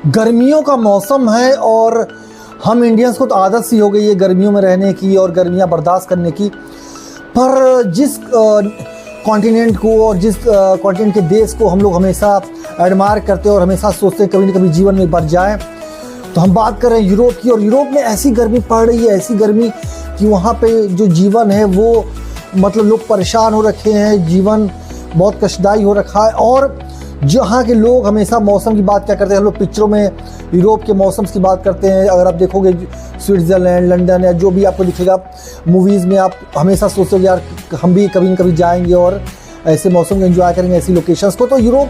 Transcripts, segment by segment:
गर्मियों का मौसम है और हम इंडियंस को तो आदत सी हो गई है गर्मियों में रहने की और गर्मियां बर्दाश्त करने की। पर जिस कॉन्टिनेंट को और जिस कॉन्टिनेंट के देश को हम लोग हमेशा एडमायर करते हैं और हमेशा सोचते हैं कभी न कभी जीवन में बढ़ जाए, तो हम बात कर रहे हैं यूरोप की। और यूरोप में ऐसी गर्मी पड़ रही है, ऐसी गर्मी कि वहाँ पे जो जीवन है वो मतलब लोग परेशान हो रखे हैं, जीवन बहुत कष्टदायी हो रखा है। और जहाँ के लोग हमेशा मौसम की बात क्या करते हैं, हम लोग पिक्चरों में यूरोप के मौसम की बात करते हैं। अगर आप देखोगे स्विट्ज़रलैंड, लंदन या जो भी आपको दिखेगा मूवीज़ में, आप हमेशा सोचोगे यार हम भी कभी न कभी जाएंगे और ऐसे मौसम को एंजॉय करेंगे, ऐसी लोकेशंस को। तो यूरोप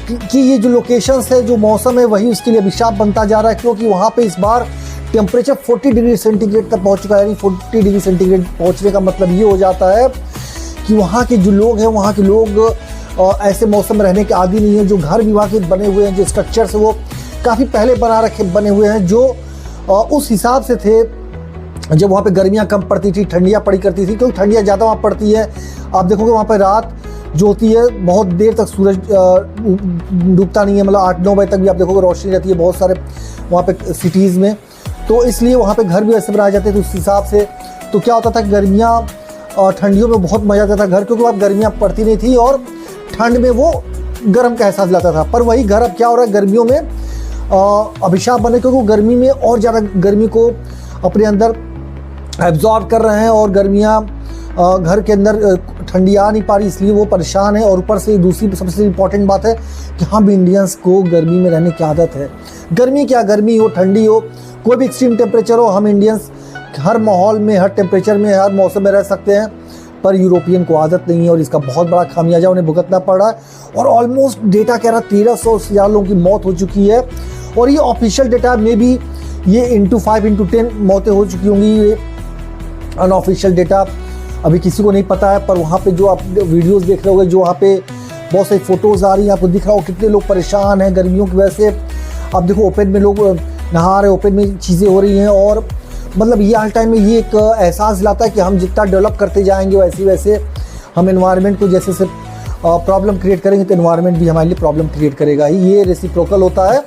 की ये जो लोकेशंस है, जो मौसम है, वही उसके लिए अभिशाप बनता जा रहा है, क्योंकि वहाँ पे इस बार टेम्परेचर 40 डिग्री सेंटीग्रेड तक पहुँच चुका है। यानी 40 डिग्री सेंटीग्रेड पहुँचने का मतलब ये हो जाता है कि वहाँ के जो लोग हैं, वहाँ के लोग ऐसे मौसम में रहने के आदी नहीं है। जो घर भी वहाँ के बने हुए हैं, जो स्ट्रक्चर्स है वो काफ़ी पहले बने हुए हैं, जो उस हिसाब से थे जब वहाँ पे गर्मियाँ कम पड़ती थी, ठंडियाँ पड़ी करती थी। क्योंकि ठंडियाँ ज़्यादा वहाँ पड़ती है। आप देखोगे वहाँ पर रात जो होती है बहुत देर तक सूरज डूबता नहीं है, मतलब 8-9 बजे तक भी आप देखोगे रोशनी रहती है बहुत सारे वहाँ पे सिटीज़ में। तो इसलिए वहाँ पे घर भी ऐसे बनाए जाते थे उस हिसाब से। तो क्या होता था कि गर्मियाँ और ठंडियों में बहुत मज़ा आता था घर, क्योंकि वहाँ गर्मियाँ पड़ती नहीं थी और ठंड में वो गर्म का एहसास लाता था। पर वही घर अब क्या हो रहा है, गर्मियों में अभिशाप बने, क्योंकि गर्मी में और ज़्यादा गर्मी को अपने अंदर एब्जॉर्ब कर रहे हैं और गर्मियाँ घर के अंदर ठंडी आ नहीं पा रही, इसलिए वो परेशान है। और ऊपर से दूसरी सबसे इम्पॉर्टेंट बात है कि हम इंडियंस को गर्मी में रहने की आदत है। गर्मी क्या, गर्मी हो ठंडी हो, कोई भी एक्सट्रीम टेम्परेचर हो, हम इंडियंस हर माहौल में, हर टेम्परेचर में, हर मौसम में रह सकते हैं। पर यूरोपियन को आदत नहीं है और इसका बहुत बड़ा खामियाजा उन्हें भुगतना पड़ रहा है। और ऑलमोस्ट डेटा कह रहा है 1300 से ज़्यादा लोगों की मौत हो चुकी है। और ये ऑफिशियल डेटा में भी ये into 5 into 10 मौतें हो चुकी होंगी। ये अनऑफिशियल डेटा अभी किसी को नहीं पता है। पर वहाँ पे जो आप वीडियोस देख रहे होंगे, जो वहाँ पे बहुत सारी फ़ोटोज़ आ रही हैं, आपको दिख रहा हो कितने लोग परेशान हैं गर्मियों की वजह से। आप देखो ओपन में लोग नहा रहे, ओपन में चीज़ें हो रही हैं। और मतलब ये हर टाइम में ये एक एहसास दिलाता है कि हम जितना डेवलप करते जाएंगे वैसे वैसे हम एनवायरनमेंट को जैसे से प्रॉब्लम क्रिएट करेंगे, तो एनवायरनमेंट भी हमारे लिए प्रॉब्लम क्रिएट करेगा ही। ये रेसिप्रोकल होता है।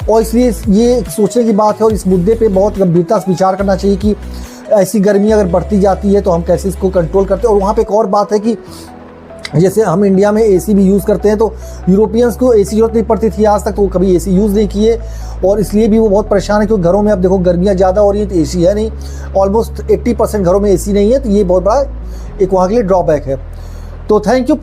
और इसलिए ये सोचने की बात है और इस मुद्दे पे बहुत गंभीरता से विचार करना चाहिए कि ऐसी गर्मी अगर बढ़ती जाती है तो हम कैसे इसको कंट्रोल करते हैं। और वहाँ पे एक और बात है कि जैसे हम इंडिया में एसी भी यूज़ करते हैं, तो यूरोपियंस को एसी जरूरत नहीं पड़ती थी आज तक, तो वो कभी एसी यूज़ नहीं किए और इसलिए भी वो बहुत परेशान है। क्योंकि घरों में अब देखो गर्मियाँ ज़्यादा हो रही हैं तो एसी है नहीं, ऑलमोस्ट 80% घरों में एसी नहीं है। तो ये बहुत बड़ा एक वहाँ के लिए ड्रॉबैक है। तो थैंक यू।